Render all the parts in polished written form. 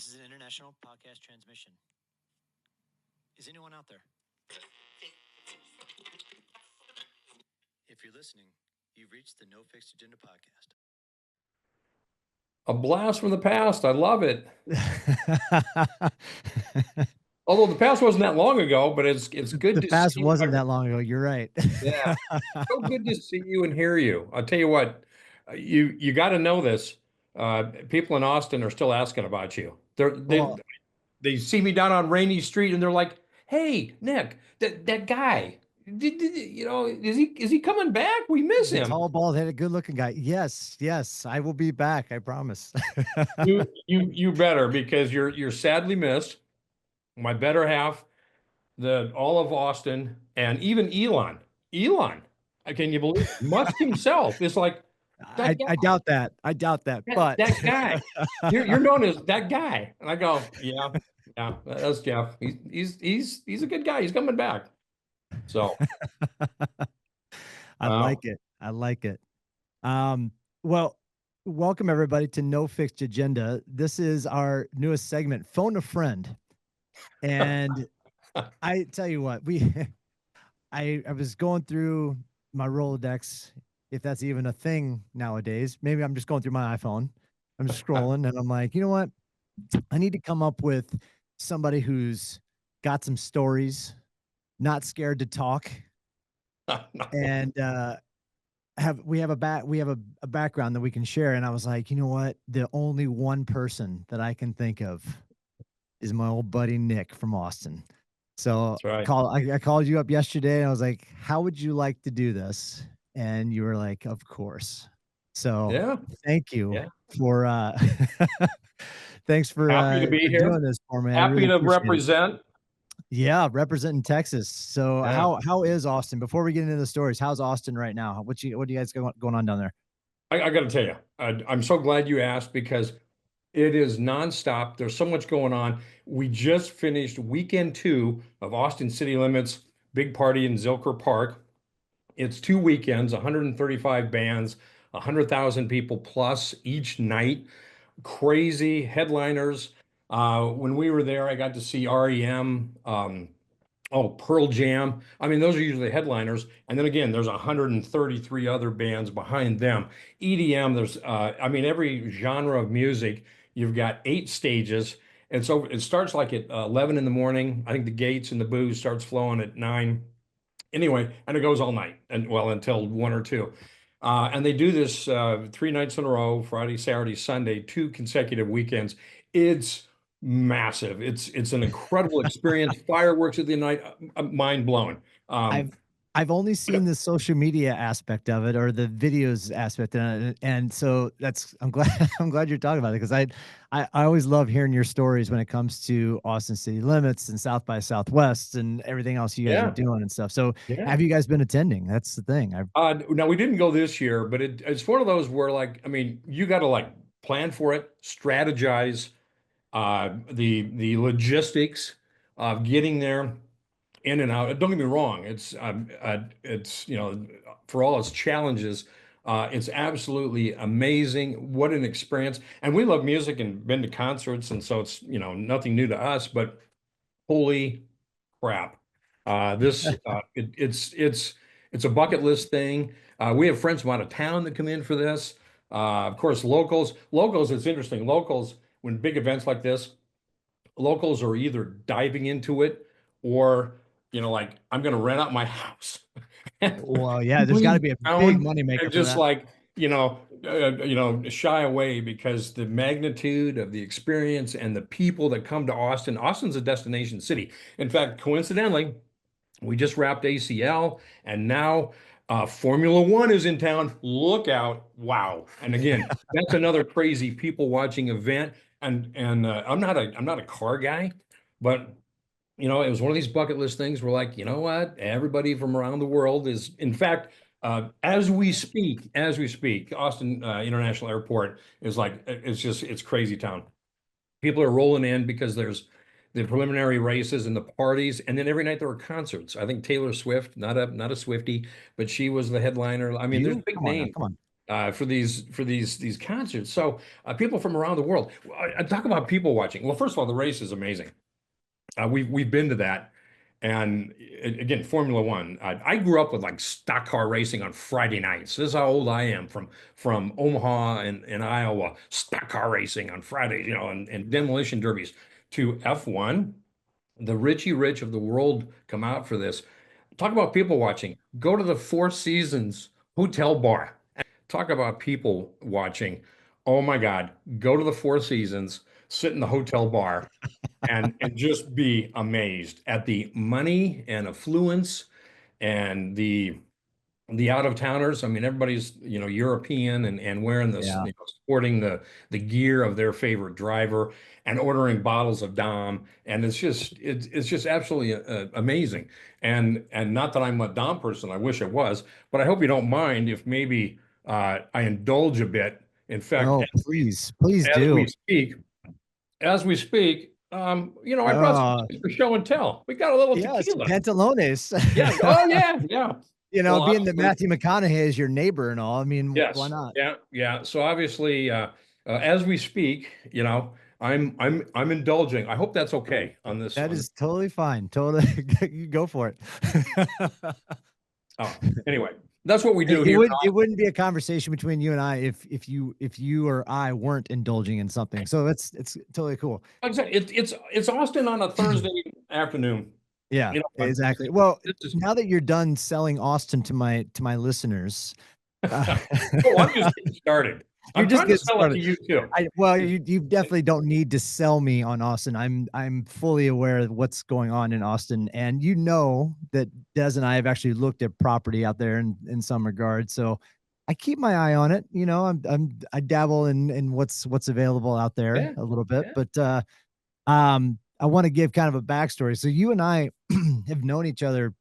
This is an international podcast transmission. Is anyone out there? If you're listening, you've reached the No Fixed Agenda podcast. A blast from the past. I love it. Although the past wasn't that long ago, but it's good The to past see. wasn't that long ago. You're right. Yeah. So good to see you and hear you. I'll tell you what, you got to know this. People in Austin are still asking about you. Well, They see me down on Rainy Street and they're like, "Hey, Nick, that guy, is he coming back? We miss the him." tall, bald-headed, good-looking guy. Yes, yes, I will be back. I promise. You better, because you're sadly missed. My better half, all of Austin, and even Elon. Can you believe it? Musk himself is like that guy. I doubt that. I doubt that. But That guy. You're known as that guy. And I go, yeah, that's Jeff. He's a good guy. He's coming back. So I like it. I like it. Well, welcome everybody to No Fixed Agenda. This is our newest segment, Phone a Friend. And I tell you what, I was going through my Rolodex, if that's even a thing nowadays. Maybe I'm just going through my iPhone. I'm just scrolling and I'm like, you know what? I need to come up with somebody who's got some stories, not scared to talk, and we have a background that we can share. And I was like, you know what? The only one person that I can think of is my old buddy Nick from Austin. So right. I called you up yesterday and I was like, how would you like to do this? And you were like, of course. So Yeah. thank you for thanks for happy to be here doing this for me. Happy really to represent. Yeah, representing Texas. So how is Austin? Before we get into the stories, how's Austin right now? What do you guys going on down there? I got to tell you, I'm so glad you asked, because it is nonstop. There's so much going on. We just finished weekend 2 of Austin City Limits big party in Zilker Park. It's 2 weekends, 135 bands, 100,000 people plus each night. Crazy headliners. When we were there, I got to see REM, Pearl Jam. I mean, those are usually headliners. And then again, there's 133 other bands behind them. EDM, there's, every genre of music. You've got 8 stages. And so it starts like at 11 in the morning. I think the gates and the booze starts flowing at 9. Anyway, and it goes all night, and well, until 1 or 2. And they do this 3 nights in a row, Friday, Saturday, Sunday, 2 consecutive weekends. It's massive. It's an incredible experience. Fireworks at the night, mind blowing. I've only seen the social media aspect of it, or the videos aspect, and so I'm glad you're talking about it, because I always love hearing your stories when it comes to Austin City Limits and South by Southwest and everything else you guys are doing and stuff. So have you guys been attending? That's the thing. Now, we didn't go this year, but it's one of those where, like, I mean, you got to plan for it, strategize, the logistics of getting there, in and out. Don't get me wrong. It's for all its challenges, it's absolutely amazing. What an experience. And we love music and been to concerts. And so it's, nothing new to us, but holy crap. It's a bucket list thing. We have friends from out of town that come in for this. Of course, locals, it's interesting. Locals, when big events like this, locals are either diving into it, or I'm going to rent out my house. Well, yeah, there's got to be a big moneymaker. Just shy away, because the magnitude of the experience and the people that come to Austin. Austin's a destination city. In fact, coincidentally, we just wrapped ACL, and now Formula One is in town. Look out! Wow! And again, that's another crazy people watching event. And I'm not a car guy, but it was one of these bucket list things where, like, you know what? Everybody from around the world is, in fact, as we speak, Austin International Airport is it's crazy town. People are rolling in because there's the preliminary races and the parties, and then every night there are concerts. I think Taylor Swift, not a Swiftie, but she was the headliner. I mean, there's big names. Come on. for these concerts. So people from around the world. I talk about people watching. Well, first of all, the race is amazing. We've been to that, and again, Formula One. I grew up with like stock car racing on Friday nights. This is how old I am from Omaha and Iowa. Stock car racing on Fridays, and demolition derbies to F1. The Richie Rich of the world come out for this. Talk about people watching. Go to the Four Seasons Hotel Bar. Talk about people watching. Oh my God, go to the Four Seasons, sit in the hotel bar, and just be amazed at the money and affluence and the out of towners. I mean, everybody's, European and wearing this, Yeah. sporting the gear of their favorite driver and ordering bottles of Dom. And it's just absolutely amazing. And not that I'm a Dom person, I wish I was, but I hope you don't mind if maybe I indulge a bit. In fact, Oh, please, please as we do. speak, as we speak, I brought some Uh, for show and tell. We got a little yes, tequila. pantalones. Yeah. Oh yeah. Yeah. Well, Being that obviously, Matthew McConaughey is your neighbor and all, I mean, why yes. not? Yeah. Yeah. So obviously, as we speak, I'm indulging. I hope that's okay on this That one. is totally fine. Totally, you go for it. Oh, anyway, that's what we do It here. would it wouldn't be a conversation between you and I if you or I weren't indulging in something. So it's totally cool. Like I said, it's Austin on a Thursday afternoon. Yeah, You know, exactly. Well, this is now that you're done selling Austin to my listeners, uh, oh, I'm just getting started. you're I'm just trying to getting sell it started. to you too. Well, you definitely don't need to sell me on Austin. I'm fully aware of what's going on in Austin, and you know that Des and I have actually looked at property out there in some regard. So I keep my eye on it. I dabble in what's available out there Yeah. a little bit, Yeah. but I want to give kind of a backstory. So you and I have known each other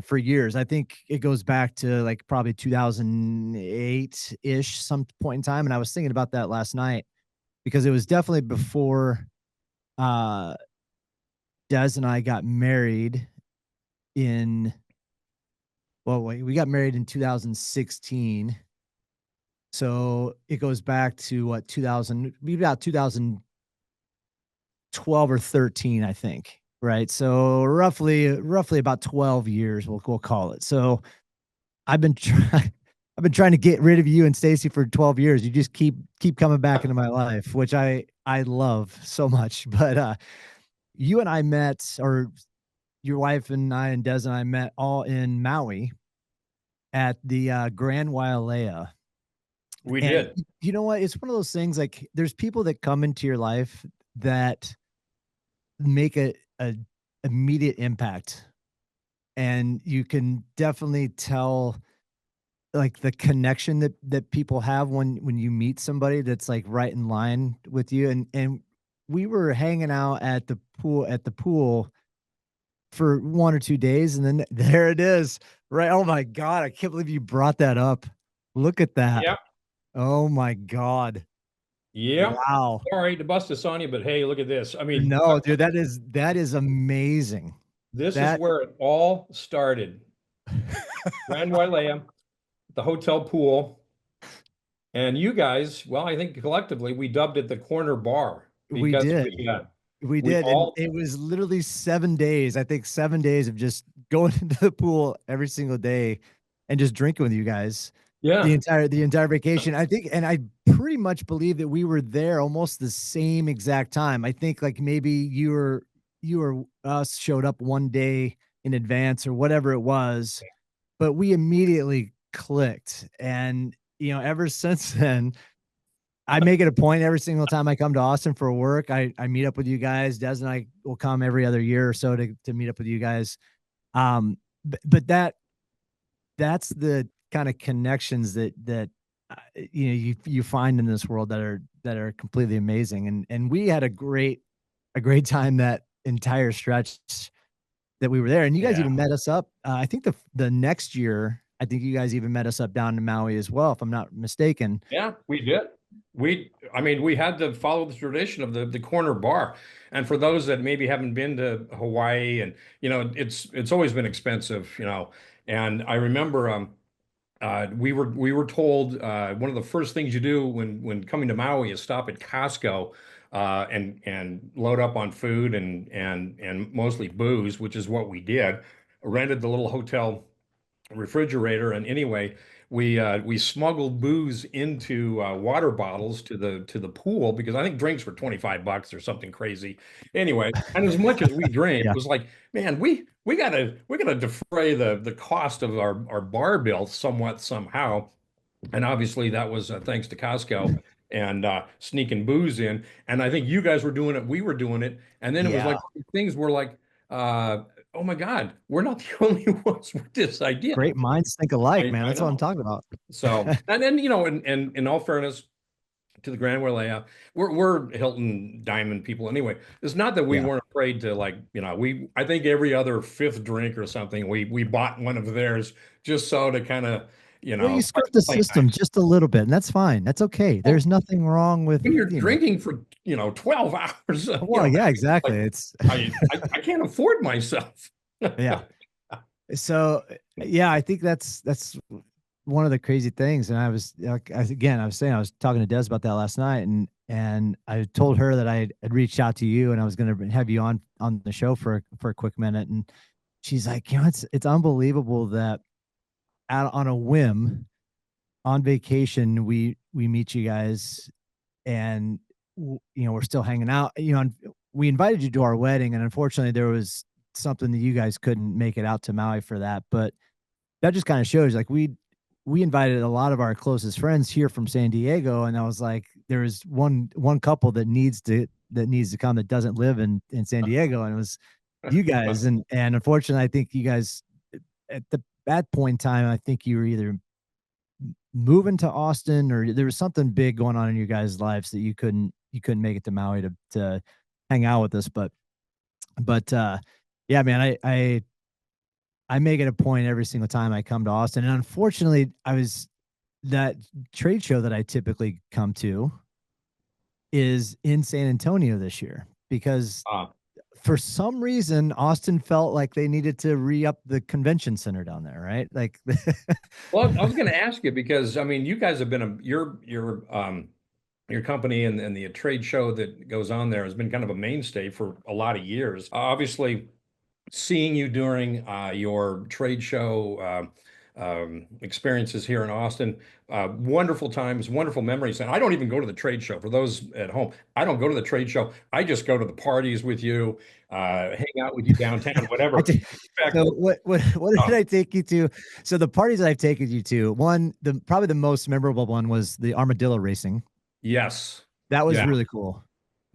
for years. I think it goes back to like probably 2008 ish, some point in time. And I was thinking about that last night because it was definitely before uh Des and I got married in well, wait, we got married in 2016. So it goes back to what 2000, maybe about 2012 or 13, I think. Right. So roughly about 12 years, we'll call it. So I've been trying I've been trying to get rid of you and Stacy for 12 years. You just keep coming back into my life, which I love so much. But you and I met, or your wife and I and Des and I met all in Maui at the Grand Wailea. We And did. you know what? It's one of those things, like there's people that come into your life that make a immediate impact. And you can definitely tell like the connection that people have when you meet somebody that's like right in line with you. And we were hanging out at the pool for 1 or 2 days, and then there it is. Right. Oh my God. I can't believe you brought that up. Look at that. Yep. Oh my God. Yep. Wow. Sorry to bust this on you, but hey, look at this. I mean, No, dude, that is amazing. this is That where it all started. Grand Wailea, the hotel pool, and you guys, well, I think collectively we dubbed it the corner bar we because did. we We we did, and all it was literally 7 days, I think 7 days of just going into the pool every single day and just drinking with you guys yeah the entire vacation. I think, and I pretty much believe that we were there almost the same exact time. I think like maybe you or us showed up one day in advance or whatever it was, but we immediately clicked. And, ever since then, I make it a point every single time I come to Austin for work. I meet up with you guys. Des and I will come every other year or so to meet up with you guys. But that's the kind of connections that you find in this world that are completely amazing. And we had a great time that entire stretch that we were there. And you guys yeah even met us up. I think the next year, I think you guys even met us up down in Maui as well, if I'm not mistaken. yeah we did. I mean, we had to follow the tradition of the corner bar. And for those that maybe haven't been to Hawaii, and it's always been expensive. And I remember we were told one of the first things you do when coming to Maui is stop at Costco and load up on food and mostly booze, which is what we did. Rented the little hotel refrigerator, and anyway, we smuggled booze into water bottles to the pool because I think drinks were $25 or something crazy. Anyway, and as much as we drank, Yeah. it was like, man, we gotta defray the cost of our bar bill somewhat somehow. And obviously that was thanks to Costco and sneaking booze in. And I think you guys were doing it, we were doing it, and then it was Yeah. like things were like, oh my God, we're not the only ones with this idea. Great minds think alike, man. I That's what I'm know. talking about. So, and then, in all fairness to the Grand Wailea, we're Hilton Diamond people anyway. It's not that we Yeah. weren't afraid to, like, I think every other fifth drink or something, we bought one of theirs just so to kind of, Well, you play, skirt the play system nice. just a little bit, and that's fine. That's okay. Well, There's nothing wrong with, when you're drinking for, 12 hours, well, yeah, exactly. like It's I can't afford myself. yeah. So yeah, I think that's one of the crazy things. And I was like, again, I was saying I was talking to Des about that last night, and I told her that had reached out to you and I was going to have you on the show for a quick minute, and she's like, it's unbelievable that out on a whim on vacation we meet you guys, and we're still hanging out, and we invited you to our wedding, and unfortunately there was something that you guys couldn't make it out to Maui for that. But that just kind of shows, like, we invited a lot of our closest friends here from San Diego, and I was like, there was one couple that needs to come that doesn't live in San Diego, and it was you guys. And unfortunately, I think you guys at that point in time, I think you were either moving to Austin or there was something big going on in your guys' lives that you couldn't make it to Maui to hang out with us. But yeah, man, I make it a point every single time I come to Austin. And unfortunately, that trade show that I typically come to is in San Antonio this year because Uh, for some reason Austin felt like they needed to re-up the convention center down there, right? Like well, I was going to ask you because I mean, you guys have been your company and the trade show that goes on there has been kind of a mainstay for a lot of years. Obviously, seeing you during your trade show experiences here in Austin, wonderful times, wonderful memories. And I don't even go to the trade show. For those at home, I don't go to the trade show. I just go to the parties with you, hang out with you downtown, I whatever. did, In fact, so what uh, did I take you to? So the parties I've taken you to, probably the most memorable one was the armadillo racing. yes, That was yeah, really cool.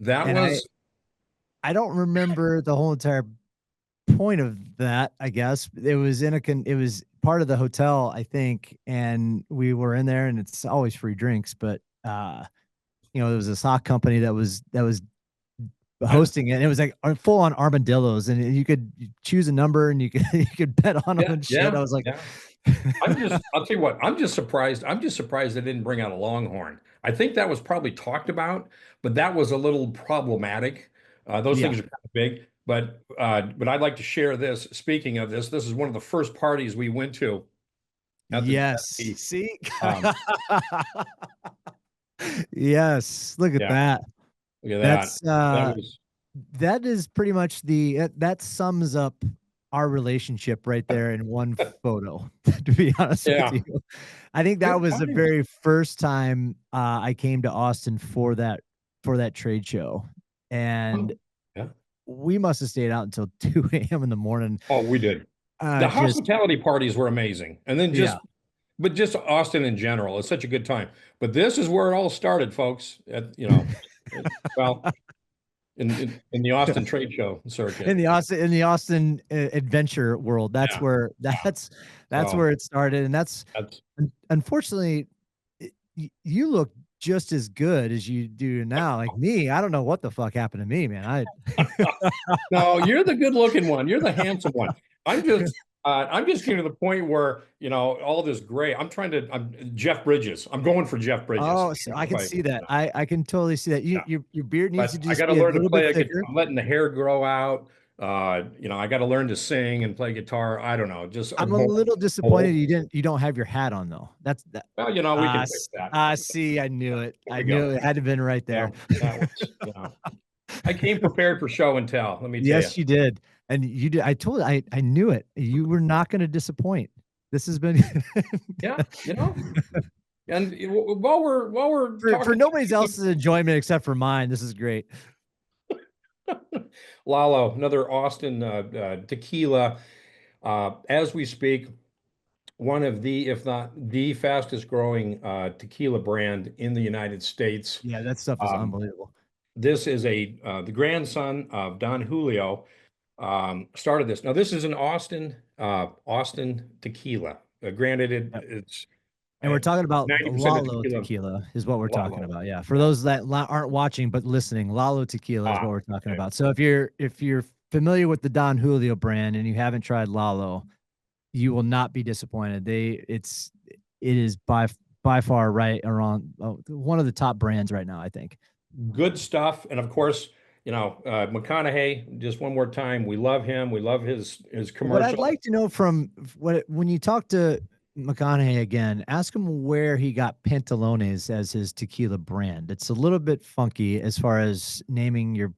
that And was. I don't remember the whole entire point of that. I guess it was part of the hotel, I think, and we were in there, and it's always free drinks, but there was a sock company that was I, hosting it, and it was like full on armadillos, and you could choose a number and you could you could bet on them yeah, and shit. I yeah, was like, yeah. I'll tell you what, I'm just surprised. I'm just surprised they didn't bring out a Longhorn. I think that was probably talked about, but that was a little problematic. Those yeah, things are kind of big, but I'd like to share this. Speaking of this, this is one of the first parties we went to at the, yes, see, um, yes, look at yeah, that. look at that. That's That was, that is pretty much that sums up our relationship right there in one photo, to be honest with yeah, you. I think that good was the times. very first time I came to Austin for that trade show. And Yeah. we must have stayed out until 2 a.m. in the morning. Oh, we did. The Just hospitality parties were amazing. And then yeah. but just Austin in general, it's such a good time. But this is where it all started, folks. Well, in the Austin trade show circuit. In the Austin adventure world, Yeah. that's So where it started. And that's that's unfortunately you look just as good as you do now. Like me, I don't know what the fuck happened to me, man. no, you're the good looking one. You're the handsome one. I'm just getting to the point where, all this gray. I'm Jeff Bridges. I'm going for Jeff Bridges. Oh, so I can If see that. I can totally see that. yeah. Your beard needs But to I just got to be a learn to little bit play a guitar. thicker. I'm letting the hair grow out. I got to learn to sing and play guitar. I don't know, just a I'm a more little disappointed whole. you don't have your hat on though. That's that. Well, we can fix that. See, I knew it. There I we knew go. it had to have been right Yeah, there. that was, I came prepared for show and tell, let me tell you. Yes, you did. And you did. I knew it. You were not going to disappoint. This has been Yeah, and while we're for talking nobody's tequila, else's enjoyment except for mine. This is great. Lalo, another Austin tequila, as we speak, one of the, if not the fastest growing tequila brand in the United States. Yeah, that stuff is Um, unbelievable. this is the grandson of Don Julio started this. Now this is an Austin tequila. Granted, Yep. it's And we're talking about 90% of Lalo tequila. tequila is what we're talking Lalo. about. Yeah. For Yeah. those that aren't watching but listening, Lalo tequila is what we're talking Okay. about. So if you're familiar with the Don Julio brand and you haven't tried Lalo, you will not be disappointed. It is by far right around one of the top brands right now, I think. Good stuff. And of course, McConaughey, just one more time, we love him. We love his What I'd commercial. like to know from when you talk to McConaughey again, ask him where he got Pantalones as his tequila brand. It's a little bit funky as far as naming your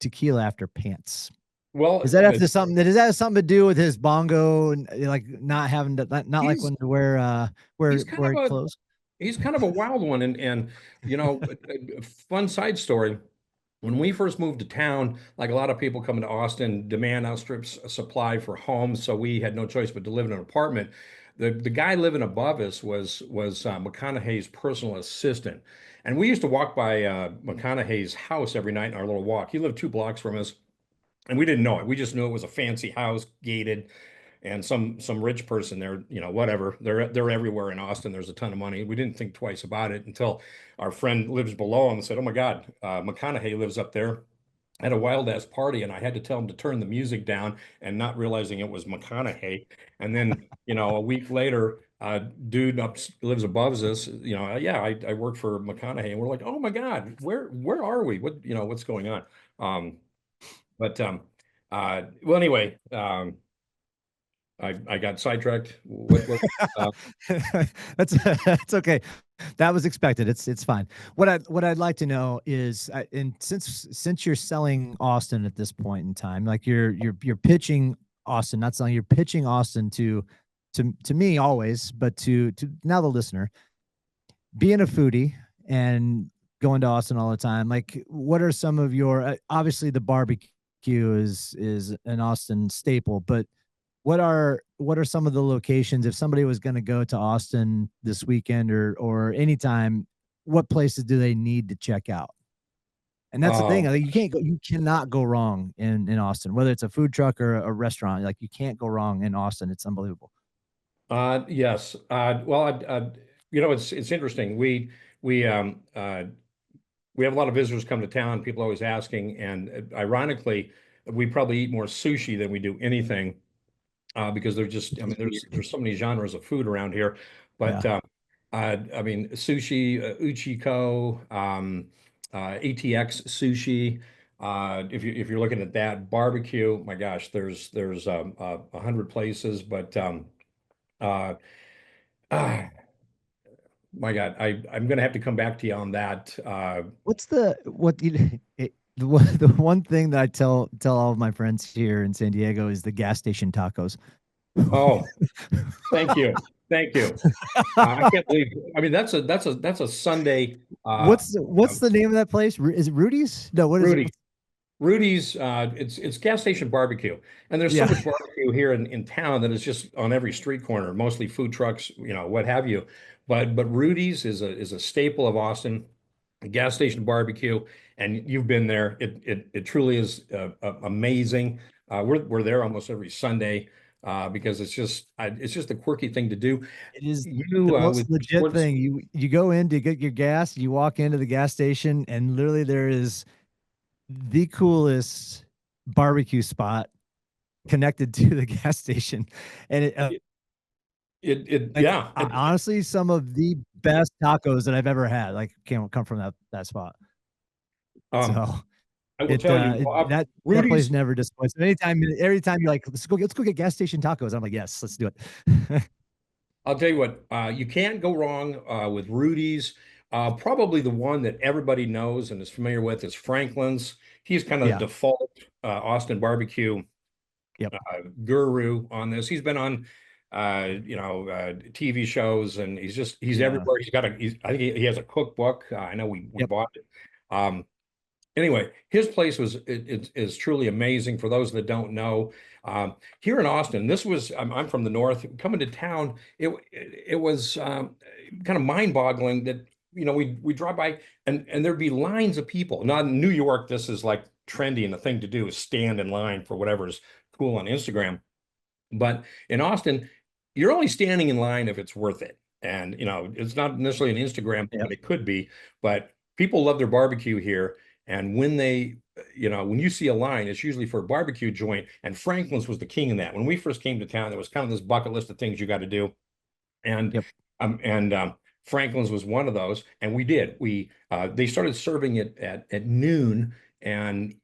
tequila after pants. Well, Does that have something to do with his bongo and like not having to not like he's when to wear he's kind of clothes? he's kind of a wild one. And a fun side story. When we first moved to town, like a lot of people coming to Austin, demand outstrips supply for homes, so we had no choice but to live in an apartment. The guy living above us was McConaughey's personal assistant, and we used to walk by McConaughey's house every night in our little walk. He lived 2 blocks from us, and we didn't know it. We just knew it was a fancy house, gated, and some rich person there, whatever. They're everywhere in Austin. There's a ton of money. We didn't think twice about it until our friend lives below him and said, "Oh my God, McConaughey lives up there." At a wild ass party, and I had to tell him to turn the music down, and not realizing it was McConaughey. And then, a week later, dude lives above us. Yeah, I work for McConaughey, and we're like, "Oh my God, where are we? What's going on?" Um, but well, anyway, I got sidetracked. That's okay. That was expected. It's fine. What I'd like to know is, and since you're selling Austin at this point in time, like you're pitching Austin, not selling, you're pitching Austin to me always, but to now the listener, being a foodie and going to Austin all the time. Like, what are some of your obviously the barbecue is an Austin staple, but what are some of the locations if somebody was going to go to Austin this weekend or anytime, what places do they need to check out? And that's the thing. Like, you cannot go wrong in Austin, whether it's a food truck or a restaurant. Like, you can't go wrong in Austin. It's unbelievable. Yes. Well, it's interesting. We have a lot of visitors come to town. People always asking, and ironically, we probably eat more sushi than we do anything. Because there's so many genres of food around here, but Yeah. I mean sushi, Uchiko, ATX sushi. If you're looking at that barbecue, my gosh, there's 100 places, but uh, ah, my God, I'm gonna have to come back to you on that. What's the what you the one thing that I tell all of my friends here in San Diego is the gas station tacos. Oh, thank you, thank you. I can't believe. I mean, that's a Sunday. What's the name of that place? Is it Rudy's? No, what is it? Rudy, Rudy's, it's gas station barbecue, and there's so Yeah. much barbecue here in town that is just on every street corner, mostly food trucks, what have you. But Rudy's is a staple of Austin, a gas station barbecue, and you've been there. It truly is amazing. We're there almost every Sunday because it's just a quirky thing to do. It is the You most with legit sports. thing. You go in to get your gas, you walk into the gas station, and literally there is the coolest barbecue spot connected to the gas station. And Yeah. honestly, some of the best tacos that I've ever had, like, come from that spot. Um, So I will tell you, That place Rudy's. never disappoints. Every time you're like, let's go get gas station tacos. I'm like, yes, let's do it. I'll tell you what, you can't go wrong with Rudy's. Probably the one that everybody knows and is familiar with is Franklin's. He's kind of the Yeah. default Austin barbecue Yep. guru on this. He's been on, TV shows, and he's Yeah. everywhere. I think he has a cookbook. I know we Yep. bought it. Anyway, his place is truly amazing. For those that don't know, here in Austin, I'm from the north. Coming to town, it was kind of mind-boggling that we drive by and there'd be lines of people. Now in New York, this is like trendy, and the thing to do is stand in line for whatever's cool on Instagram. But in Austin, you're only standing in line if it's worth it. And, it's not necessarily an Instagram, Yep. but it could be. But people love their barbecue here. And when you see a line, it's usually for a barbecue joint. And Franklin's was the king in that. When we first came to town, there was kind of this bucket list of things you got to do. And Yep. Franklin's was one of those. And we did. They started serving it at noon,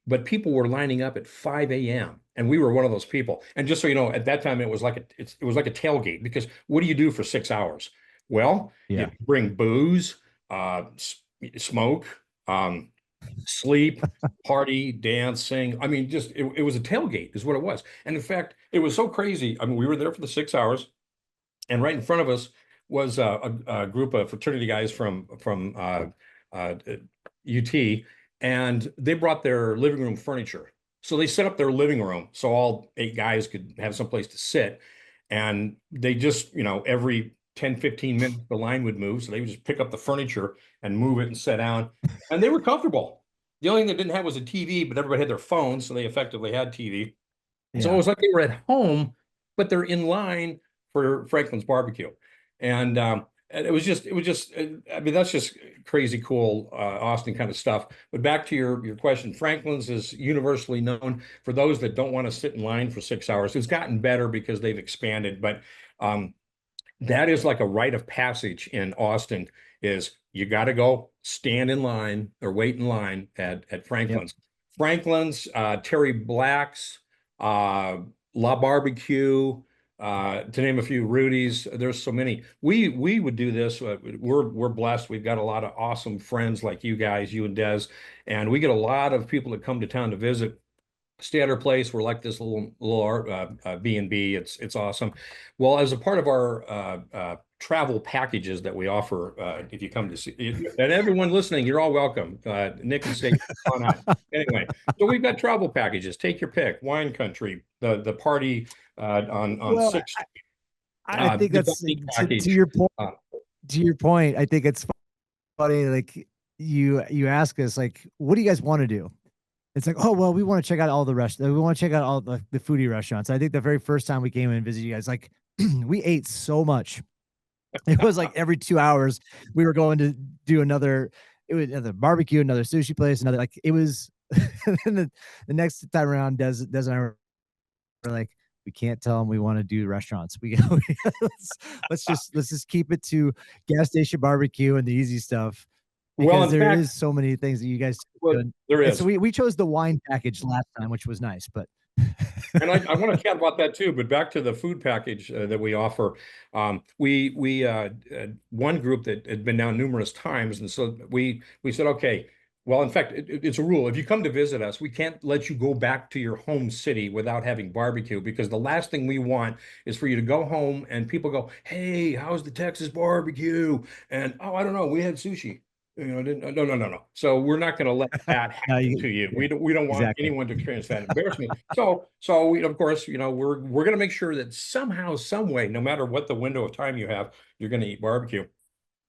but people were lining up at 5 a.m. and we were one of those people. And just so you know, at that time it was like a tailgate, because what do you do for 6 hours? Well, Yeah. you bring booze, smoke, sleep, party, dance, sing. I mean, just it was a tailgate is what it was. And in fact, it was so crazy. I mean, we were there for the 6 hours, and right in front of us was a group of fraternity guys from UT, and they brought their living room furniture. So they set up their living room so all 8 guys could have some place to sit. And they just, every 10, 15 minutes, the line would move. So they would just pick up the furniture and move it and sit down. And they were comfortable. The only thing they didn't have was a TV, but everybody had their phones, so they effectively had TV. So it was like they were at home, but they're in line for Franklin's barbecue. And it was just, I mean, that's just crazy cool, Austin kind of stuff. But back to your question, Franklin's is universally known for those that don't want to sit in line for 6 hours. It's gotten better because they've expanded, but that is like a rite of passage in Austin. Is you got to go stand in line or wait in line at Franklin's. Yep. Franklin's, Terry Black's, La Barbecue, to name a few, Rudy's. There's so many. We would do this. We're blessed. We've got a lot of awesome friends like you guys, you and Des, and we get a lot of people that come to town to visit. Stay at our place. We're like this little B&B. It's awesome. Well, as a part of our travel packages that we offer, if you come to see, and everyone listening, you're all welcome. Nick and Steve, on out. Anyway, so we've got travel packages. Take your pick. Wine Country, the party on Well, 6th. I think that's package. to your point. To your point, I think it's funny. Like you ask us, like, what do you guys want to do? It's like, oh, well, we want to check out all the restaurants. We want to check out all the foodie restaurants. I think the very first time we came in and visited you guys, like, we ate so much. It was like every 2 hours we were going to do another barbecue, another sushi place, another, like, it was. And the next time around, Des and I were like, we can't tell them we want to do restaurants. Let's just keep it to gas station barbecue and the easy stuff. Because there is so many things that you guys do. There is. And so we chose the wine package last time, which was nice, but and I want to chat about that too. But back to the food package that we offer, we one group that had been down numerous times, and so we said, okay, well, in fact, it's a rule. If you come to visit us, we can't let you go back to your home city without having barbecue, because the last thing we want is for you to go home and people go, hey, how's the Texas barbecue? And, oh, I don't know, we had sushi. No. So we're not going to let that happen to you. We don't want anyone to experience that embarrassment. So we, of course, we're going to make sure that somehow, some way, no matter what the window of time you have, you're going to eat barbecue.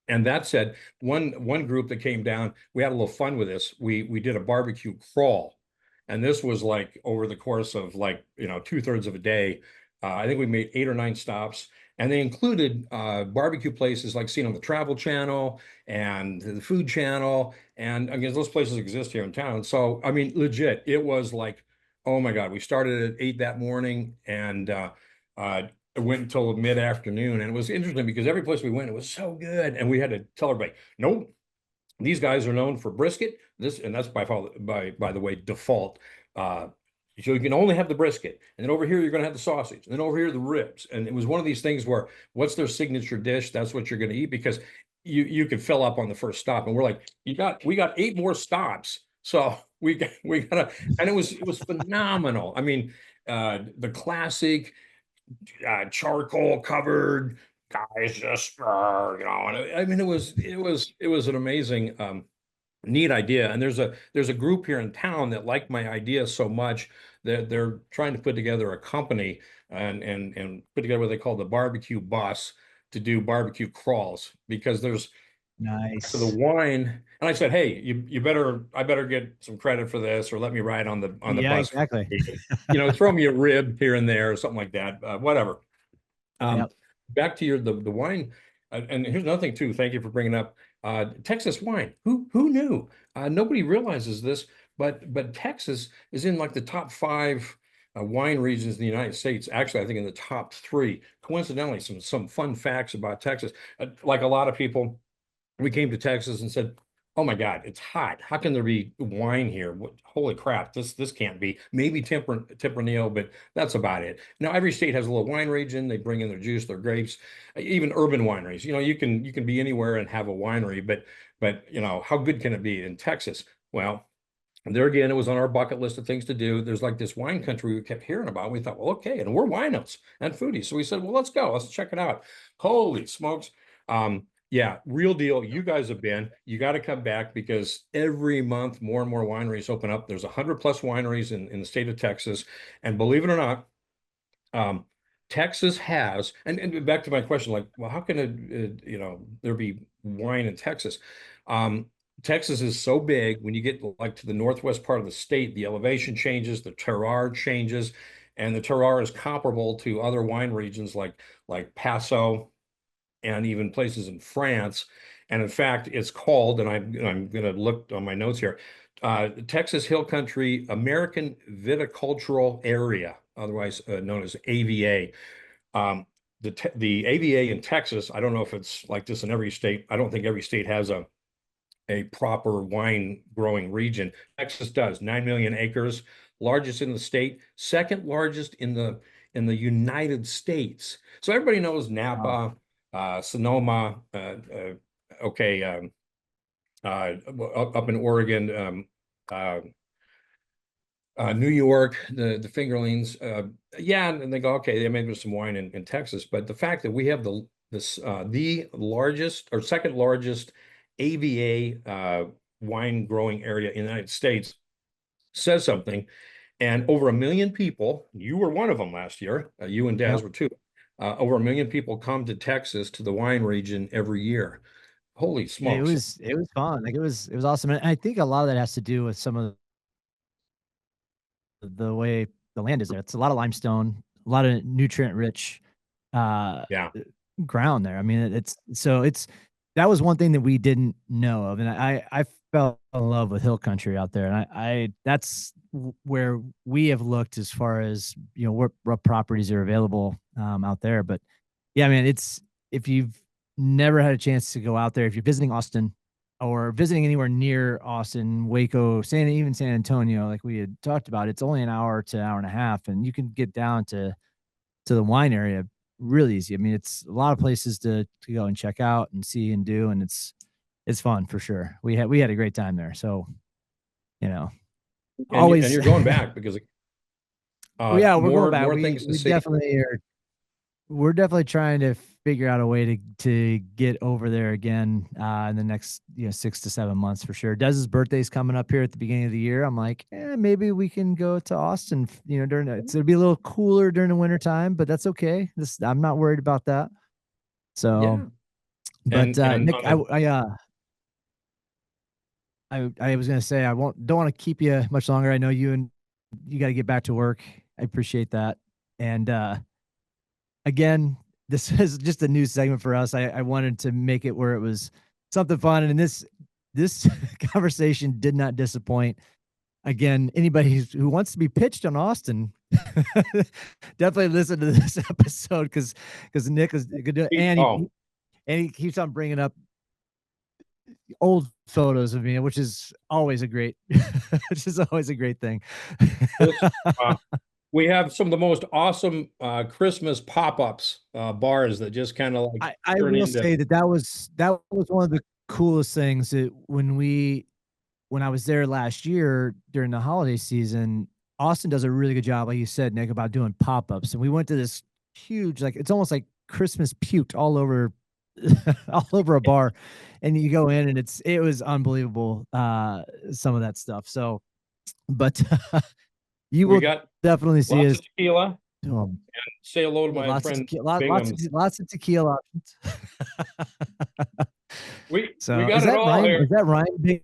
And that said, one group that came down, we had a little fun with this. We did a barbecue crawl, and this was like over the course of 2/3 of a day. I think we made 8 or 9 stops. And they included barbecue places like seen on the Travel Channel and the Food Channel. And again, those places exist here in town. So, I mean, legit, it was like, oh my God, we started at 8 that morning, and it went until mid-afternoon. And it was interesting because every place we went, it was so good. And we had to tell everybody, nope, these guys are known for brisket. this, and that's by the way, default. So you can only have the brisket, and then over here you're going to have the sausage, and then over here the ribs. And it was one of these things where what's their signature dish? That's what you're going to eat because you could fill up on the first stop. And we're like, we got 8 more stops, so we gotta, and it was phenomenal. I mean, the classic charcoal covered guys just and I mean it was an amazing neat idea. And there's a group here in town that liked my idea so much that they're trying to put together a company and put together what they call the barbecue bus to do barbecue crawls because there's Nice. to the wine. And I said, hey, I better get some credit for this or let me ride on the Yeah, bus. exactly. Throw me a rib here and there or something like that. Whatever. Yep. Back to the wine, and here's another thing too. Thank you for bringing up Texas wine. Who knew? Nobody realizes this, but Texas is in like the top 5 wine regions in the United States. Actually, I think in the top 3. Coincidentally, some fun facts about Texas. Like a lot of people, we came to Texas and said, "Oh my God, it's hot. How can there be wine here? Holy crap, this can't be." Maybe Tempranillo, but that's about it. Now every state has a little wine region. They bring in their juice, their grapes, even urban wineries. You can be anywhere and have a winery, but how good can it be in Texas? Well, and there again, it was on our bucket list of things to do. There's like this wine country we kept hearing about. We thought, well, okay, and we're winos and foodies. So we said, well, let's go. Let's check it out. Holy smokes. Yeah, real deal. You guys have been. You got to come back because every month more and more wineries open up. There's 100+ wineries in the state of Texas. And believe it or not, Texas has, and back to my question, like, well, how can there be wine in Texas? Texas is so big. When you get like to the northwest part of the state, the elevation changes, the terroir changes, and the terroir is comparable to other wine regions like Paso and even places in France. And in fact, it's called, and I'm going to look on my notes here, Texas Hill Country American Viticultural Area, otherwise known as AVA. The AVA in Texas, I don't know if it's like this in every state. I don't think every state has a proper wine growing region. Texas does, 9 million acres, largest in the state, second largest in the United States. So everybody knows Napa, Sonoma, okay, up in Oregon, New York, the fingerlings, yeah, and they go, okay, they made there's some wine in Texas, but the fact that we have the largest or second largest AVA wine growing area in the United States says something. And over 1 million people, you were one of them last year, you and Daz were too. Over 1 million people come to Texas to the wine region every year. Holy smokes! It was fun. Like it was awesome. And I think a lot of that has to do with some of the way the land is there. It's a lot of limestone, a lot of nutrient rich Yeah, ground there. I mean, it's that was one thing that we didn't know of, and I fell in love with hill country out there, and I that's where we have looked as far as what properties are available out there. But yeah, man, it's if you've never had a chance to go out there, if you're visiting Austin or visiting anywhere near Austin, Waco, even San Antonio, like we had talked about, it's only an hour to hour and a half, and you can get down to the wine area really easy. I mean, it's a lot of places to go and check out and see and do, and it's fun for sure. We had a great time there. So, always. And you're going back because Well, yeah, we're going back. more things to We see. definitely are. We're definitely trying to figure out a way to get over there again in the next 6 to 7 months for sure. Dez's birthday's coming up here at the beginning of the year. I'm like, maybe we can go to Austin. During it'll be a little cooler during the winter time, but that's okay. I'm not worried about that. So, Yeah. but And Nick, I was gonna say don't want to keep you much longer. I know you got to get back to work. I appreciate that. And again, this is just a new segment for us. I wanted to make it where it was something fun, and this conversation did not disappoint. Again, anybody who wants to be pitched on Austin, definitely listen to this episode because Nick is good, and he keeps on bringing up old photos of me, which is always a great, which is always a great thing. This, uh, we have some of the most awesome Christmas pop-ups bars that just kind of like I turn will into. say that that was one of the coolest things that when I was there last year during the holiday season, Austin does a really good job, like you said, Nick, about doing pop-ups. And we went to this huge, like it's almost like Christmas puked all over all over a bar. And you go in and it was unbelievable, some of that stuff. So, but you We will got definitely see lots us. of tequila. um, Say hello to yeah, my lots of friend tequila, Bingham. lots of tequila options. We So got it all here. Is that Ryan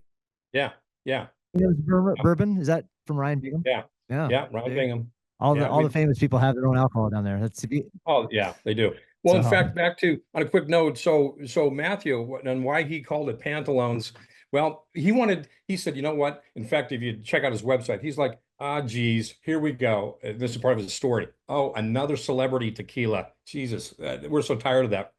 Yeah, yeah, Bingham's yep, bourbon? Is that from Ryan Bingham? yeah, Yeah. yeah. Ryan See? Bingham. All the Yeah, all the famous people have their own alcohol down there. That's oh yeah, they do. Well, in so fact, back to on a quick note. So Matthew and why he called it pantalones. Well, he said, you know what? In fact, if you check out his website, he's like, ah, geez, here we go. This is part of his story. Oh, another celebrity tequila. Jesus, we're so tired of that.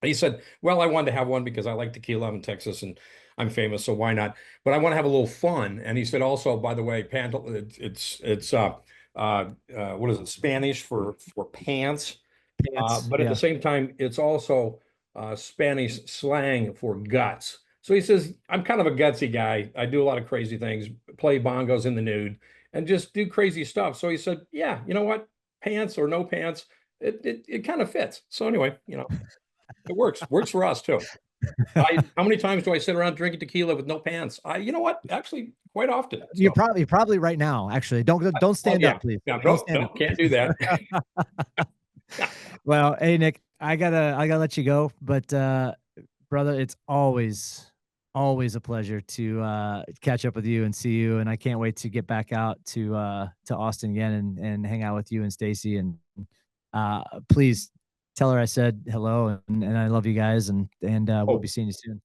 He said, well, I wanted to have one because I like tequila. I'm in Texas and I'm famous, so why not? But I want to have a little fun. And he said, also, by the way, what is it? Spanish for pants. pants. But at the Yeah. same time, it's also Spanish slang for guts. So he says, I'm kind of a gutsy guy. I do a lot of crazy things, play bongos in the nude, and just do crazy stuff. So he said, yeah, you know what? Pants or no pants, it kind of fits. So anyway, it works. Works for us too. How many times do I sit around drinking tequila with no pants? You know what? Actually, quite often. You're So, probably right now, actually. Don't oh stand yeah, up, please. yeah, Don't no, stand no, up. can't do that. Well, hey Nick, I gotta let you go, but brother, it's always a pleasure to catch up with you and see you. And I can't wait to get back out to Austin again and hang out with you and Stacy. And please tell her I said hello and I love you guys and we'll be Oh, seeing you soon.